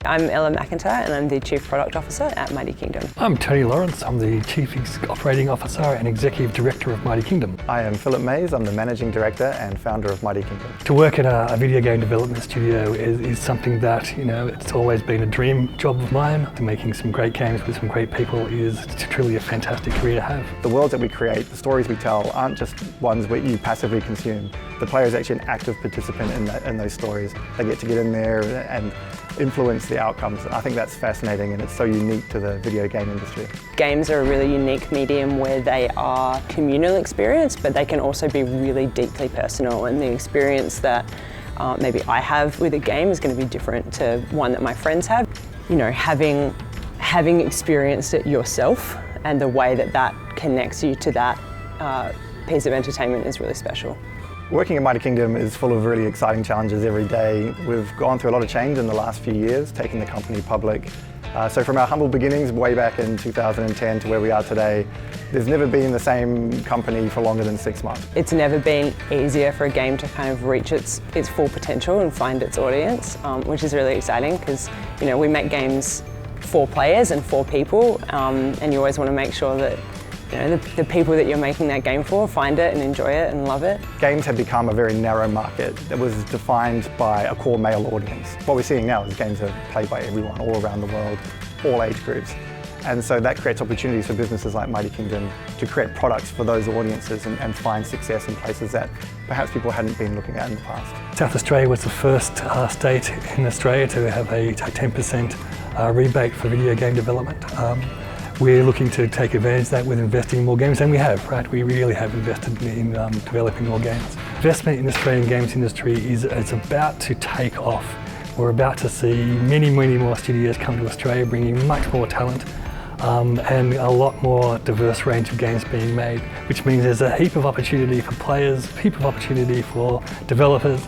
I'm Ella McIntyre and I'm the Chief Product Officer at Mighty Kingdom. I'm Tony Lawrence, I'm the Chief Operating Officer and Executive Director of Mighty Kingdom. I am Philip Mays, I'm the Managing Director and Founder of Mighty Kingdom. To work in a video game development studio is something that, it's always been a dream job of mine. Making some great games with some great people is truly a fantastic career to have. The worlds that we create, the stories we tell, aren't just ones where you passively consume. The player is actually an active participant in those stories. They get to get in there and influence the outcomes. I think that's fascinating and it's so unique to the video game industry. Games are a really unique medium where they are communal experience, but they can also be really deeply personal, and the experience that maybe I have with a game is going to be different to one that my friends have. Having experienced it yourself and the way that connects you to that piece of entertainment is really special. Working at Mighty Kingdom is full of really exciting challenges every day. We've gone through a lot of change in the last few years, taking the company public. So from our humble beginnings way back in 2010 to where we are today, there's never been the same company for longer than 6 months. It's never been easier for a game to kind of reach its full potential and find its audience, which is really exciting because we make games for players and for people, and you always want to make sure that the people that you're making that game for find it and enjoy it and love it. Games have become a very narrow market that was defined by a core male audience. What we're seeing now is games are played by everyone all around the world, all age groups. And so that creates opportunities for businesses like Mighty Kingdom to create products for those audiences and find success in places that perhaps people hadn't been looking at in the past. South Australia was the first state in Australia to have a 10% rebate for video game development. We're looking to take advantage of that with investing in more games, and we have, right? We really have invested in developing more games. Investment in the Australian games industry is about to take off. We're about to see many more studios come to Australia, bringing much more talent and a lot more diverse range of games being made, which means there's a heap of opportunity for players, a heap of opportunity for developers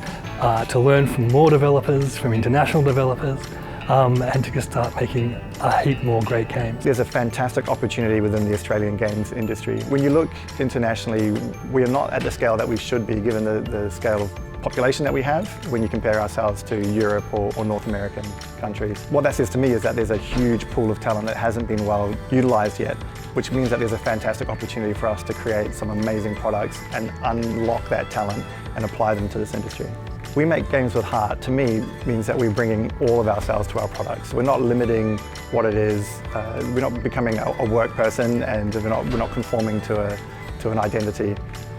to learn from more developers, from international developers, and to just start making a heap more great games. There's a fantastic opportunity within the Australian games industry. When you look internationally, we are not at the scale that we should be given the scale of population that we have when you compare ourselves to Europe or North American countries. What that says to me is that there's a huge pool of talent that hasn't been well utilised yet, which means that there's a fantastic opportunity for us to create some amazing products and unlock that talent and apply them to this industry. We make games with heart, to me, means that we're bringing all of ourselves to our products. We're not limiting what it is. We're not becoming a work person, and we're not conforming to an identity.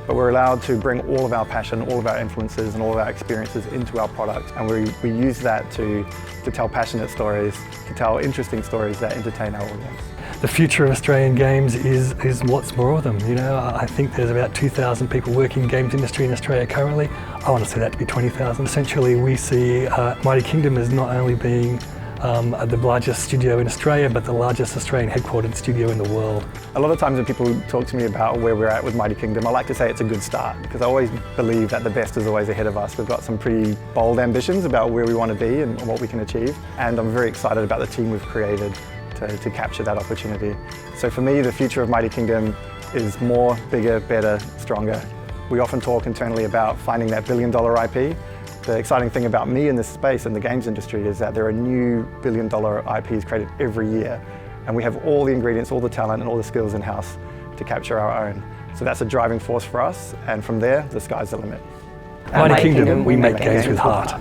But we're allowed to bring all of our passion, all of our influences, and all of our experiences into our product. And we use that to tell passionate stories, to tell interesting stories that entertain our audience. The future of Australian games is lots more of them. I think there's about 2,000 people working in the games industry in Australia currently. I want to see that to be 20,000. Essentially, we see Mighty Kingdom as not only being the largest studio in Australia, but the largest Australian headquartered studio in the world. A lot of times when people talk to me about where we're at with Mighty Kingdom, I like to say it's a good start, because I always believe that the best is always ahead of us. We've got some pretty bold ambitions about where we want to be and what we can achieve, and I'm very excited about the team we've created to capture that opportunity. So for me, the future of Mighty Kingdom is more, bigger, better, stronger. We often talk internally about finding that billion-dollar IP. The exciting thing about me in this space in the games industry is that there are new billion-dollar IPs created every year, and we have all the ingredients, all the talent, and all the skills in-house to capture our own. So that's a driving force for us, and from there, the sky's the limit. At Mighty Kingdom, we make games with heart.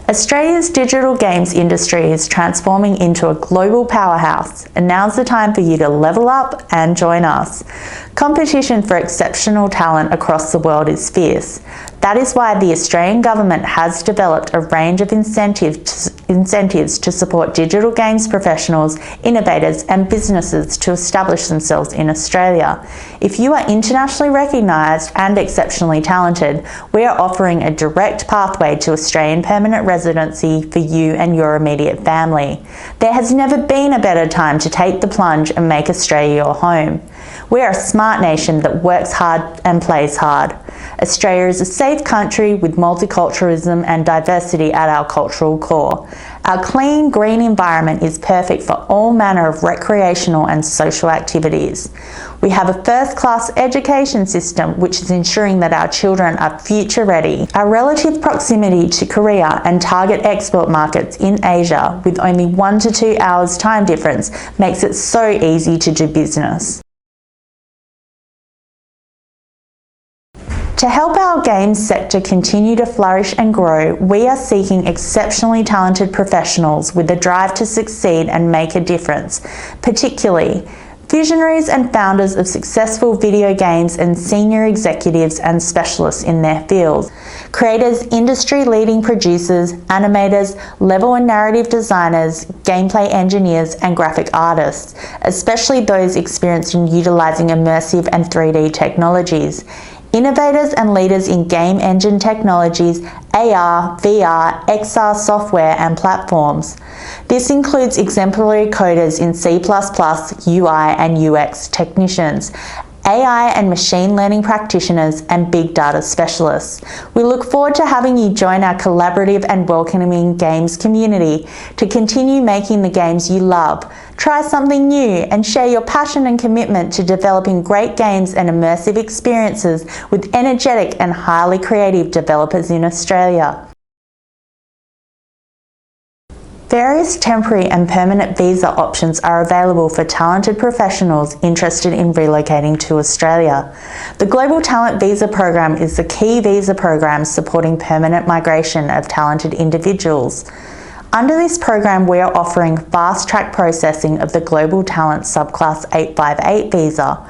Australia's digital games industry is transforming into a global powerhouse, and now's the time for you to level up and join us. Competition for exceptional talent across the world is fierce. That is why the Australian government has developed a range of incentives to support digital games professionals, innovators and businesses to establish themselves in Australia. If you are internationally recognised and exceptionally talented, we are offering a direct pathway to Australian permanent residency for you and your immediate family. There has never been a better time to take the plunge and make Australia your home. We are a smart nation that works hard and plays hard. Australia is a safe country with multiculturalism and diversity at our cultural core. Our clean, green environment is perfect for all manner of recreational and social activities. We have a first-class education system which is ensuring that our children are future-ready. Our relative proximity to Korea and target export markets in Asia with only 1 to 2 hours time difference makes it so easy to do business. To help our games sector continue to flourish and grow, we are seeking exceptionally talented professionals with the drive to succeed and make a difference, particularly visionaries and founders of successful video games and senior executives and specialists in their fields, creators, industry-leading producers, animators, level and narrative designers, gameplay engineers and graphic artists, especially those experienced in utilising immersive and 3D technologies, innovators and leaders in game engine technologies, AR, VR, XR software and platforms. This includes exemplary coders in C++, UI and UX technicians, AI and machine learning practitioners and big data specialists. We look forward to having you join our collaborative and welcoming games community to continue making the games you love. Try something new and share your passion and commitment to developing great games and immersive experiences with energetic and highly creative developers in Australia. Various temporary and permanent visa options are available for talented professionals interested in relocating to Australia. The Global Talent Visa Program is the key visa program supporting permanent migration of talented individuals. Under this program, we are offering fast-track processing of the Global Talent Subclass 858 visa.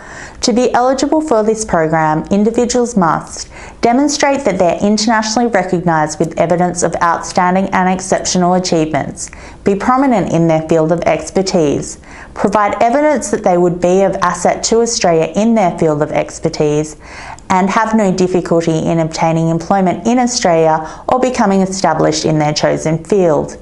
To be eligible for this program, individuals must demonstrate that they are internationally recognised with evidence of outstanding and exceptional achievements, be prominent in their field of expertise, provide evidence that they would be of asset to Australia in their field of expertise, and have no difficulty in obtaining employment in Australia or becoming established in their chosen field.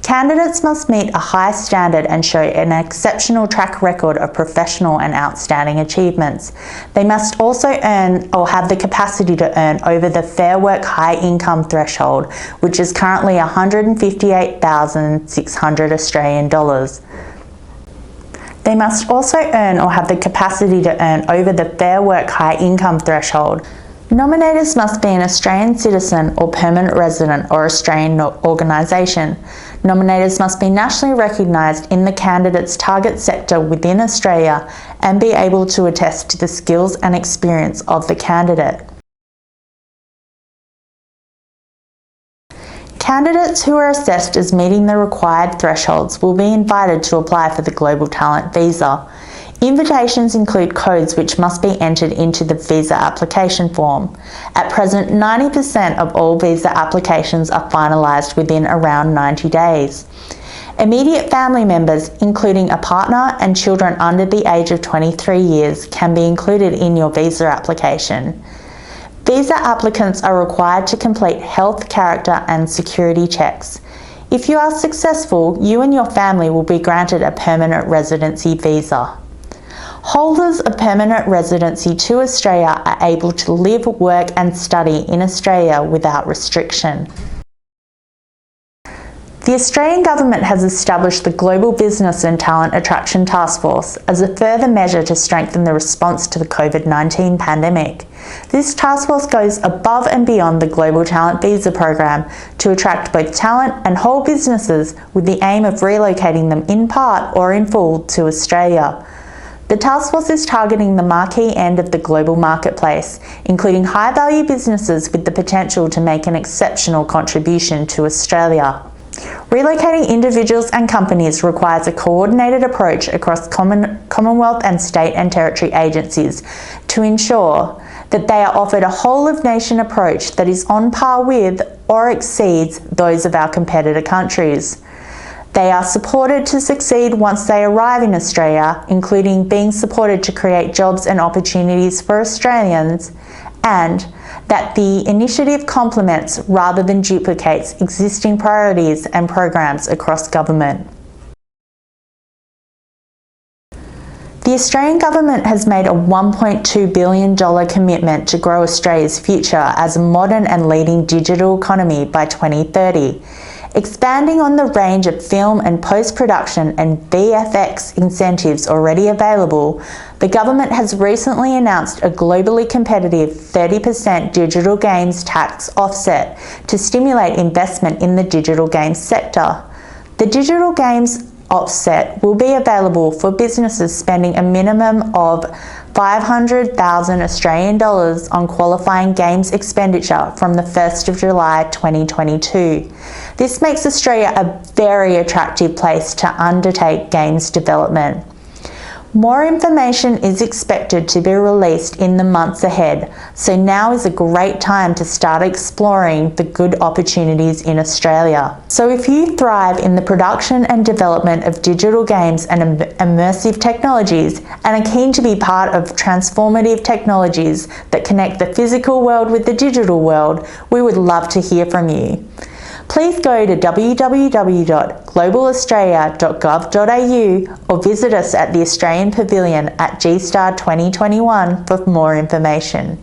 Candidates must meet a high standard and show an exceptional track record of professional and outstanding achievements. They must also earn or have the capacity to earn over the Fair Work High Income threshold, which is currently $158,600 Australian dollars. They must also earn or have the capacity to earn over the Fair Work High Income threshold. Nominators must be an Australian citizen or permanent resident or Australian organisation. Nominators must be nationally recognised in the candidate's target sector within Australia and be able to attest to the skills and experience of the candidate. Candidates who are assessed as meeting the required thresholds will be invited to apply for the Global Talent Visa. Invitations include codes which must be entered into the visa application form. At present, 90% of all visa applications are finalised within around 90 days. Immediate family members, including a partner and children under the age of 23 years, can be included in your visa application. Visa applicants are required to complete health, character and security checks. If you are successful, you and your family will be granted a permanent residency visa. Holders of permanent residency to Australia are able to live, work and study in Australia without restriction. The Australian Government has established the Global Business and Talent Attraction Task Force as a further measure to strengthen the response to the COVID-19 pandemic. This task force goes above and beyond the Global Talent Visa Program to attract both talent and whole businesses with the aim of relocating them in part or in full to Australia. The task force is targeting the marquee end of the global marketplace, including high-value businesses with the potential to make an exceptional contribution to Australia. Relocating individuals and companies requires a coordinated approach across Commonwealth and state and territory agencies to ensure that they are offered a whole-of-nation approach that is on par with or exceeds those of our competitor countries. They are supported to succeed once they arrive in Australia, including being supported to create jobs and opportunities for Australians, and that the initiative complements rather than duplicates existing priorities and programs across government. The Australian Government has made a $1.2 billion commitment to grow Australia's future as a modern and leading digital economy by 2030. Expanding on the range of film and post-production and VFX incentives already available, the government has recently announced a globally competitive 30% digital games tax offset to stimulate investment in the digital games sector. The digital games offset will be available for businesses spending a minimum of 500,000 Australian dollars on qualifying games expenditure from the 1st of July 2022. This makes Australia a very attractive place to undertake games development. More information is expected to be released in the months ahead, so now is a great time to start exploring the good opportunities in Australia. So if you thrive in the production and development of digital games and immersive technologies and are keen to be part of transformative technologies that connect the physical world with the digital world, we would love to hear from you. Please go to www.globalaustralia.gov.au or visit us at the Australian Pavilion at G-Star 2021 for more information.